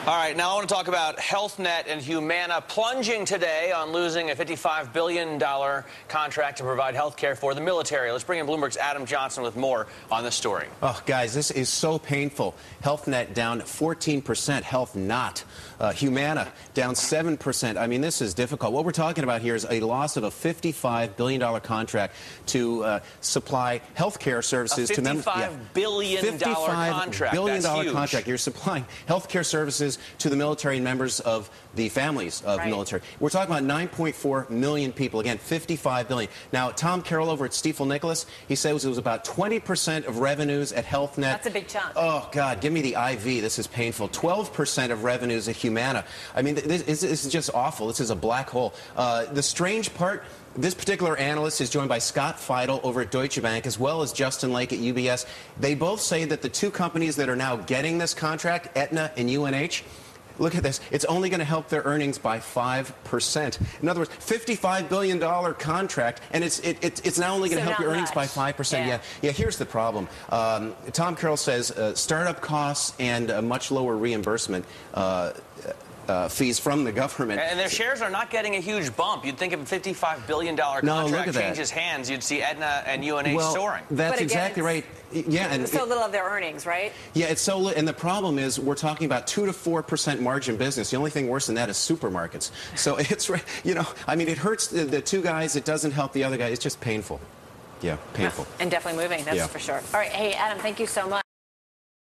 All right, now I want to talk about HealthNet and Humana plunging today on losing a $55 billion contract to provide health care for the military. Let's bring in Bloomberg's Adam Johnson with more on this story. Oh, guys, this is so painful. HealthNet down 14%, HealthNot. Humana down 7%. I mean, this is difficult. What we're talking about here is a loss of a $55 billion contract to supply health care services to members. $55 billion contract. That's huge. Contract. You're supplying health care services to the military and members of the families of military. We're talking about 9.4 million people. Again, $55 billion. Now, Tom Carroll over at Stifel Nicolaus, he says it was about 20% of revenues at HealthNet. That's a big chunk. Oh, God, give me the IV. This is painful. 12% of revenues at Humana. I mean, this is just awful. This is a black hole. The strange part, this particular analyst is joined by Scott Feidel over at Deutsche Bank, as well as Justin Lake at UBS. They both say that the two companies that are now getting this contract, Aetna and UNH, look at this. It's only going to help their earnings by 5%. In other words, $55 billion contract, and it's now only going to help your earnings by 5%. Yeah. Here's the problem. Tom Carroll says startup costs and a much lower reimbursement fees from the government. And their shares are not getting a huge bump. You'd think if a $55 billion contract changes hands, you'd see Aetna and UNH soaring. That's exactly right. Yeah, and so little of their earnings, right? Yeah, it's so little. And the problem is we're talking about 2 to 4% margin business. The only thing worse than that is supermarkets. So it's, I mean, it hurts the two guys. It doesn't help the other guy. It's just painful. Yeah, painful. And definitely moving, that's for sure. All right, hey, Adam, thank you so much.